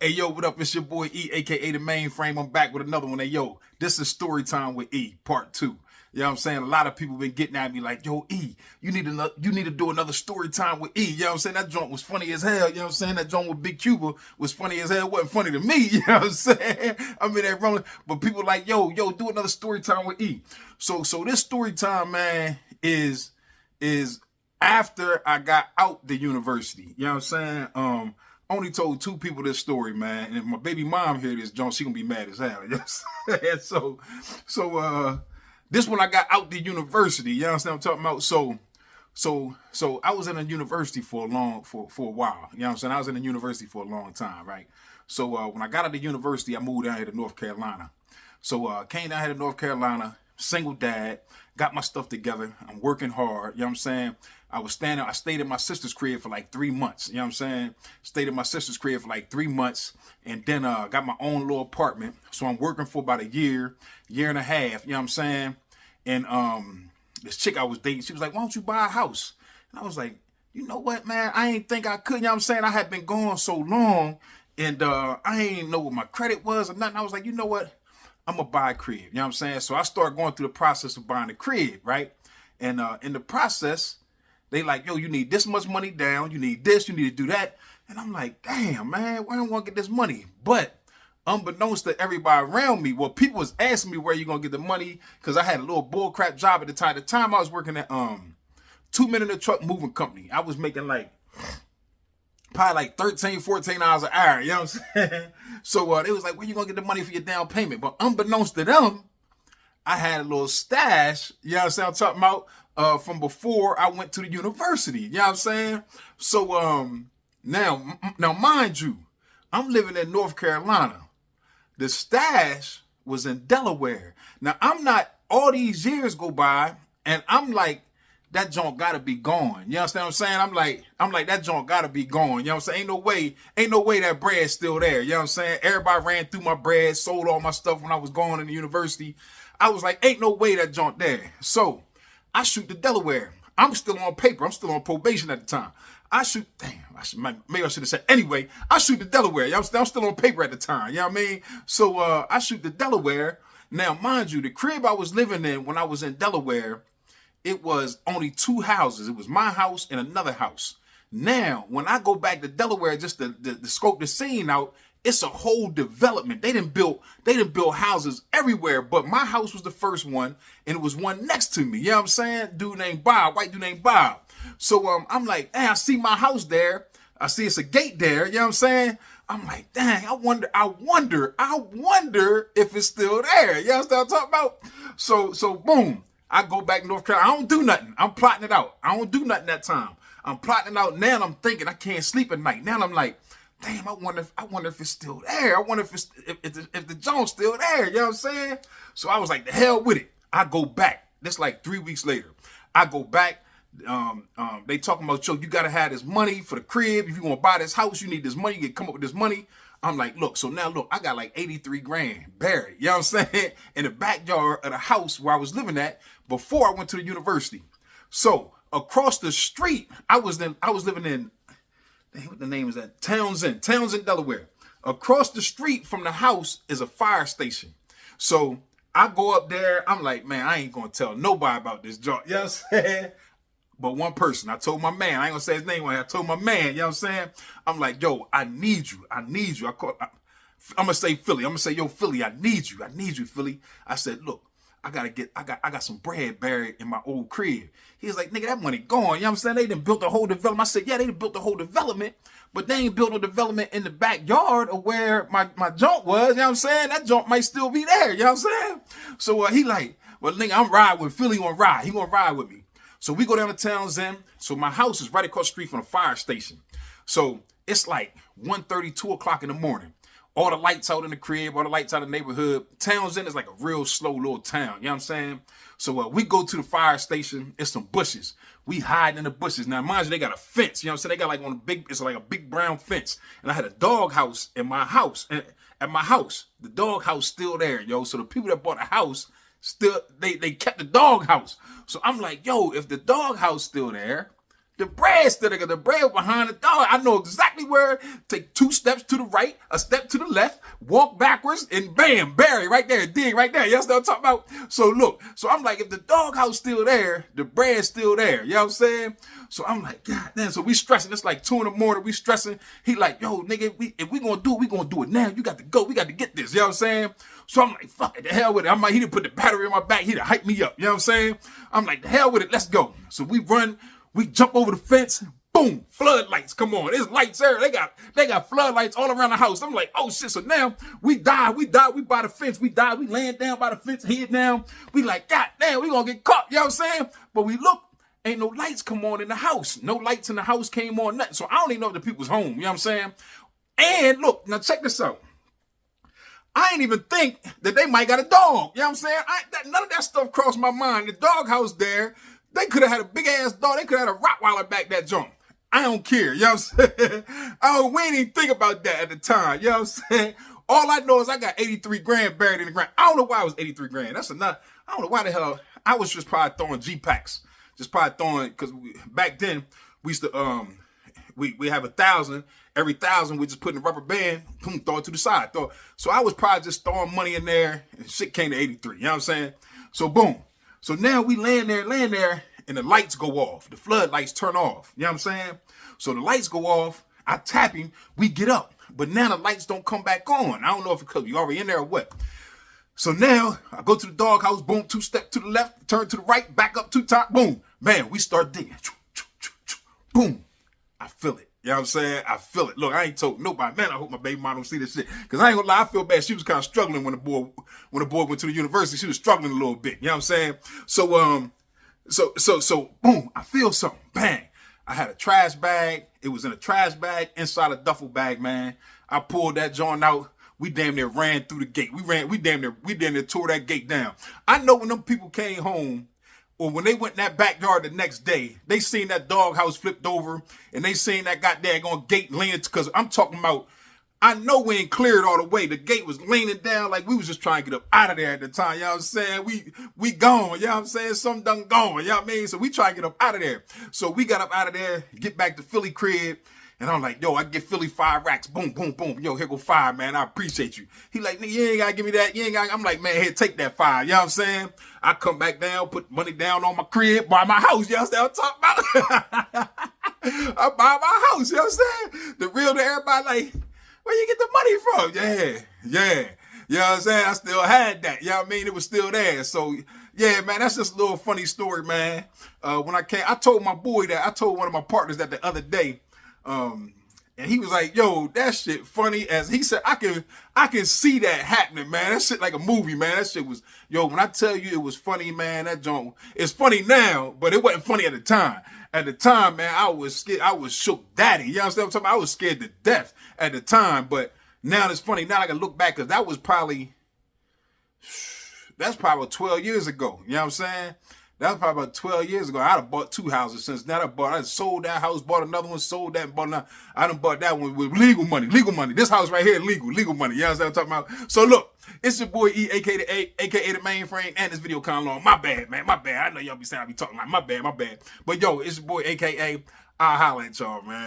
Hey, yo, what up? It's your boy E, aka The Mainframe. I'm back with another one. Hey, yo, this is Story Time with E, part 2. You know what I'm saying? A lot of people been getting at me like, yo, E, you need to do another story time with E. You know what I'm saying? That joint was funny as hell. You know what I'm saying? That joint with Big Cuba was funny as hell. It wasn't funny to me. You know what I'm saying? I mean, that rolling. But people like, yo, do another story time with E. So this story time, man, is after I got out the university. You know what I'm saying? Only told 2 people this story, man. And if my baby mom hear this, John, she gonna be mad as hell. You know what I'm saying? So this one I got out the university. You understand what I'm talking about? So I was in a university for a while. You know what I'm saying? I was in a university for a long time, right? So when I got out of the university, I moved down here to North Carolina. So came down here to North Carolina, single dad, got my stuff together. I'm working hard. You know what I'm saying? I stayed at my sister's crib for like 3 months. You know what I'm saying? Stayed at my sister's crib for like 3 months, and then got my own little apartment. So I'm working for about a year and a half. You know what I'm saying? And this chick I was dating, she was like, why don't you buy a house? And I was like, you know what, man? I ain't think I could. You know what I'm saying? I had been gone so long, and I ain't know what my credit was or nothing. I was like, you know what? I'm going to buy a crib. You know what I'm saying? So I started going through the process of buying a crib, right? And in the process, they like, yo, you need this much money down. You need this. You need to do that. And I'm like, damn, man, where am I going to get this money? But unbeknownst to everybody around me, well, people was asking me where you going to get the money because I had a little bullcrap job at the time. At the time, I was working at 2 Men in a Truck Moving Company. I was making probably like 13, 14 hours an hour. You know what I'm saying? So they was like, where you going to get the money for your down payment? But unbeknownst to them, I had a little stash, you know what I'm saying, I'm talking about from before I went to the university, you know what I'm saying? So now mind you, I'm living in North Carolina. The stash was in Delaware. Now I'm not, all these years go by and I'm like, that joint gotta be gone. You understand what I'm saying? I'm like, that joint gotta be gone. You know what I'm saying? Ain't no way that bread's still there. You know what I'm saying? Everybody ran through my bread, sold all my stuff when I was going in the university. I was like, ain't no way that joint there. So I shoot to Delaware. I'm still on paper. I'm still on probation at the time. Maybe I should have said, anyway, I shoot to Delaware. I'm still on paper at the time. You know what I mean? So I shoot to Delaware. Now, mind you, the crib I was living in when I was in Delaware, it was only 2 houses. It was my house and another house. Now, when I go back to Delaware just to scope the scene out, it's a whole development. They done built houses everywhere, but my house was the first one, and it was one next to me. You know what I'm saying? Dude named Bob, white dude named Bob. So I'm like, hey, I see my house there. I see it's a gate there. You know what I'm saying? I'm like, dang, I wonder if it's still there. You know what I'm talking about? So boom. I go back to North Carolina. I don't do nothing. I'm plotting it out. I don't do nothing that time. I'm plotting it out. Now I'm thinking I can't sleep at night. Now I'm like, damn, I wonder if it's still there. I wonder if the Jones still there. You know what I'm saying? So I was like, the hell with it. I go back. That's like 3 weeks later. I go back. They talking about, yo, you gotta have this money for the crib. If you want to buy this house, you need this money. You can come up with this money. I'm like, look, so now look, I got like 83 grand buried, you know what I'm saying, in the backyard of the house where I was living at before I went to the university. So across the street, I was living in, what the name is that? Townsend, Delaware. Across the street from the house is a fire station. So I go up there, I'm like, man, I ain't gonna tell nobody about this joint, you know what I'm saying? But one person, I told my man, I ain't gonna say his name, I told my man, you know what I'm saying? I'm like, yo, I need you. I'm gonna say Philly. I'm gonna say, yo, Philly, I need you, Philly. I said, look, I got some bread buried in my old crib. He was like, nigga, that money gone. You know what I'm saying? They done built the whole development. I said, yeah, they done built the whole development, but they ain't built no development in the backyard of where my joint was. You know what I'm saying? That joint might still be there. You know what I'm saying? So he like, well, nigga, I'm riding with Philly. Gonna ride. He gonna ride with me. So we go down to Townsend. So my house is right across the street from the fire station. So it's like 1:30, 2 o'clock in the morning. All the lights out in the crib, all the lights out in the neighborhood. Townsend is like a real slow little town. You know what I'm saying? So we go to the fire station. It's some bushes. We hide in the bushes. Now, mind you, they got a fence. You know what I'm saying? They got like it's like a big brown fence. And I had a dog house in my house. And at my house, the dog house still there, yo. So the people that bought the house, still, they kept the dog house. So I'm like, yo, if the dog house still there, The bread still there. The bread behind the dog. I know exactly where. Take 2 steps to the right, a step to the left, walk backwards, and bam, bury right there, dig right there. You know what I'm talking about? So look, so I'm like, if the doghouse still there, the bread's still there. You know what I'm saying? So I'm like, God damn. So we stressing. It's like 2 in the morning. We stressing. He like, yo, nigga, if we gonna do it, we gonna do it now. You got to go. We got to get this. You know what I'm saying? So I'm like, fuck it, the hell with it. He done put the battery in my back. He done hype me up. You know what I'm saying? I'm like, the hell with it. Let's go. So we run. We jump over the fence. Boom. Floodlights. Come on. There's lights there. They got floodlights all around the house. I'm like, oh shit. So now we die. We by the fence. We die. We laying down by the fence, head down. We like, God damn, we gonna get caught. You know what I'm saying? But we look, ain't no lights come on in the house. No lights in the house came on. Nothing. So I don't even know if the people's home. You know what I'm saying? And look, now check this out. I ain't even think that they might got a dog. You know what I'm saying? None of that stuff crossed my mind. The doghouse there, they could have had a big ass dog. They could have had a Rottweiler back that jump. I don't care. You know what I'm saying? We didn't even think about that at the time. You know what I'm saying? All I know is I got 83 grand buried in the ground. I don't know why it was 83 grand. That's enough. I don't know why the hell. I was just probably throwing G-packs. Just probably throwing, because back then, we used to, we have 1,000. Every 1,000, we just put in a rubber band, boom, throw it to the side. So I was probably just throwing money in there, and shit came to 83. You know what I'm saying? So boom. So now we laying there, and the lights go off. The floodlights turn off. You know what I'm saying? So the lights go off. I tap him. We get up. But now the lights don't come back on. I don't know if it's because we already in there or what. So now I go to the doghouse. Boom, 2 steps to the left, turn to the right, back up 2 top. Boom. Man, we start digging. Boom. I feel it. You know what I'm saying? I feel it. Look, I ain't told nobody. Man, I hope my baby mom don't see this shit. Because I ain't gonna lie, I feel bad. She was kind of struggling when the boy went to the university. She was struggling a little bit. You know what I'm saying? So, so boom, I feel something. Bang. I had a trash bag. It was in a trash bag inside a duffel bag, man. I pulled that joint out. We damn near ran through the gate. We damn near tore that gate down. I know when them people came home, or when they went in that backyard the next day, they seen that doghouse flipped over, and they seen that goddamn gate leaning, because I'm talking about, I know we ain't cleared all the way. The gate was leaning down like we was just trying to get up out of there at the time. You know what I'm saying? We gone. You know what I'm saying? Something done gone. You know what I mean? So we try to get up out of there. So we got up out of there, get back to Philly crib. And I'm like, yo, I get Philly 5 racks. Boom, boom, boom. Yo, here go 5, man. I appreciate you. He like, nigga, you ain't got to give me that. You ain't got. I'm like, man, here, take that 5. You know what I'm saying? I come back down, put money down on my crib, buy my house. You know what I'm talking about? I buy my house. You know what I'm saying? The real to everybody like, where you get the money from? Yeah. You know what I'm saying? I still had that. You know what I mean? It was still there. So, yeah, man, that's just a little funny story, man. When I came, I told my boy that. I told one of my partners that the other day. And he was like, yo, that shit funny. As he said, I can see that happening, man. That shit like a movie, man. That shit was, yo, when I tell you it was funny, man, that joint, it's funny now, but it wasn't funny at the time. At the time, man, I was scared. I was shook daddy. You know what I'm talking about? I was scared to death at the time, but now it's funny. Now I can look back, because that's probably 12 years ago. You know what I'm saying? That was probably about 12 years ago. I'd have bought 2 houses since then. I sold that house, bought another one, sold that, bought another. I done bought that one with legal money. This house right here, legal money. You know what I'm talking about? So look, it's your boy E, aka the mainframe, and this video kind of long. My bad, man. My bad. I know y'all be saying I be talking like my bad. But yo, it's your boy, aka, I'll holler at y'all, man.